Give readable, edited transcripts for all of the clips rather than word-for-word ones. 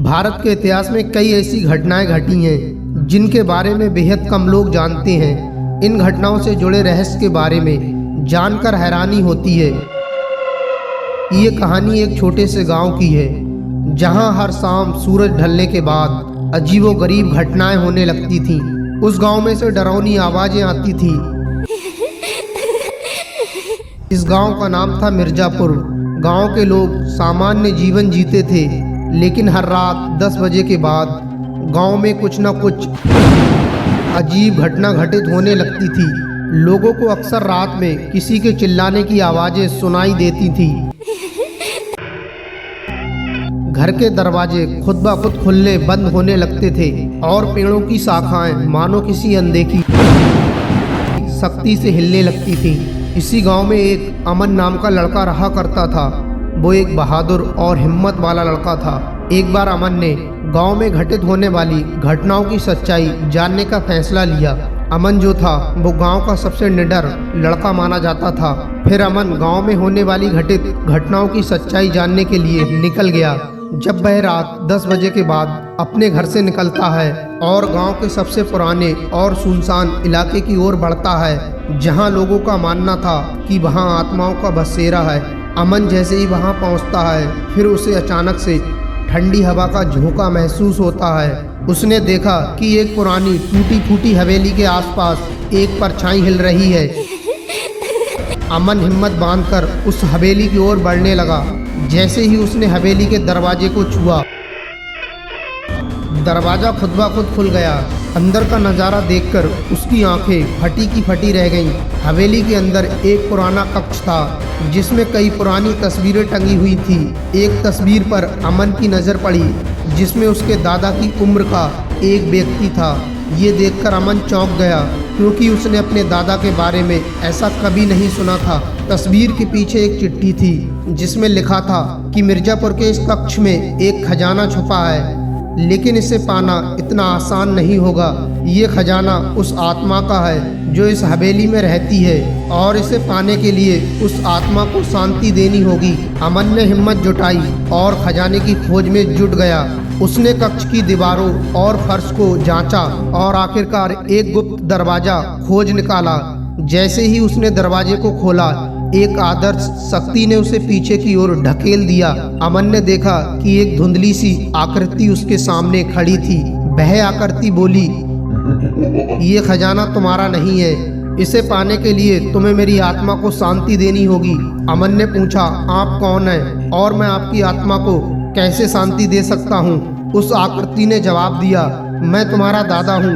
भारत के इतिहास में कई ऐसी घटनाएं घटी हैं जिनके बारे में बेहद कम लोग जानते हैं। इन घटनाओं से जुड़े रहस्य के बारे में जानकर हैरानी होती है। ये कहानी एक छोटे से गांव की है जहां हर शाम सूरज ढलने के बाद अजीबोगरीब घटनाएं होने लगती थीं। उस गांव में से डरावनी आवाजें आती थी। इस गांव का नाम था मिर्जापुर। गांव के लोग सामान्य जीवन जीते थे, लेकिन हर रात 10 बजे के बाद गांव में कुछ न कुछ अजीब घटना घटित होने लगती थी। लोगों को अक्सर रात में किसी के चिल्लाने की आवाजें सुनाई देती थी। घर के दरवाजे खुद ब खुद खुलने बंद होने लगते थे और पेड़ों की शाखाएं मानो किसी अनदेखी शक्ति से हिलने लगती थी। इसी गांव में एक अमन नाम का लड़का रहा करता था। वो एक बहादुर और हिम्मत वाला लड़का था। एक बार अमन ने गांव में घटित होने वाली घटनाओं की सच्चाई जानने का फैसला लिया। अमन जो था वो गांव का सबसे निडर लड़का माना जाता था। फिर अमन गांव में होने वाली घटित घटनाओं की सच्चाई जानने के लिए निकल गया। जब वह रात 10 बजे के बाद अपने घर से निकलता है और गांव के सबसे पुराने और सुनसान इलाके की ओर बढ़ता है, जहां लोगों का मानना था कि वहां आत्माओं का बसेरा है। अमन जैसे ही वहां पहुंचता है, फिर उसे अचानक से ठंडी हवा का झोंका महसूस होता है। उसने देखा कि एक पुरानी टूटी फूटी हवेली के आसपास एक परछाई हिल रही है। अमन हिम्मत बांधकर उस हवेली की ओर बढ़ने लगा। जैसे ही उसने हवेली के दरवाजे को छुआ, दरवाजा खुद ब खुद खुल गया। अंदर का नज़ारा देखकर उसकी आंखें फटी की फटी रह गईं। हवेली के अंदर एक पुराना कक्ष था जिसमें कई पुरानी तस्वीरें टंगी हुई थी। एक तस्वीर पर अमन की नज़र पड़ी जिसमें उसके दादा की उम्र का एक व्यक्ति था। ये देखकर अमन चौंक गया, क्योंकि उसने अपने दादा के बारे में ऐसा कभी नहीं सुना था। तस्वीर के पीछे एक चिट्ठी थी जिसमें लिखा था कि मिर्जापुर के इस कक्ष में एक खजाना छुपा है, लेकिन इसे पाना इतना आसान नहीं होगा। ये खजाना उस आत्मा का है जो इस हवेली में रहती है, और इसे पाने के लिए उस आत्मा को शांति देनी होगी। अमन ने हिम्मत जुटाई और खजाने की खोज में जुट गया। उसने कक्ष की दीवारों और फर्श को जांचा और आखिरकार एक गुप्त दरवाजा खोज निकाला। जैसे ही उसने दरवाजे को खोला, एक आदर्श शक्ति ने उसे पीछे की ओर ढकेल दिया। अमन ने देखा कि एक धुंधली सी आकृति उसके सामने खड़ी थी। वह आकृति बोली, ये खजाना तुम्हारा नहीं है। इसे पाने के लिए तुम्हें मेरी आत्मा को शांति देनी होगी। अमन ने पूछा, आप कौन हैं और मैं आपकी आत्मा को कैसे शांति दे सकता हूँ? उस आकृति ने जवाब दिया, मैं तुम्हारा दादा हूँ।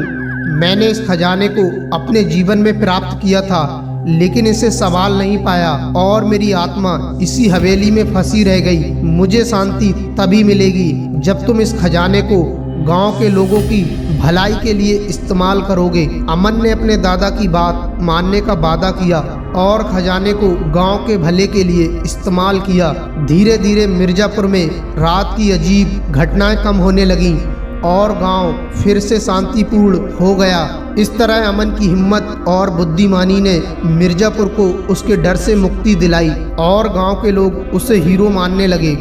मैंने इस खजाने को अपने जीवन में प्राप्त किया था, लेकिन इसे संभाल नहीं पाया और मेरी आत्मा इसी हवेली में फंसी रह गई। मुझे शांति तभी मिलेगी जब तुम इस खजाने को गांव के लोगों की भलाई के लिए इस्तेमाल करोगे। अमन ने अपने दादा की बात मानने का वादा किया और खजाने को गांव के भले के लिए इस्तेमाल किया। धीरे धीरे मिर्जापुर में रात की अजीब घटनाएं कम होने लगीं और गांव फिर से शांतिपूर्ण हो गया। इस तरह अमन की हिम्मत और बुद्धिमानी ने मिर्जापुर को उसके डर से मुक्ति दिलाई और गांव के लोग उसे हीरो मानने लगे।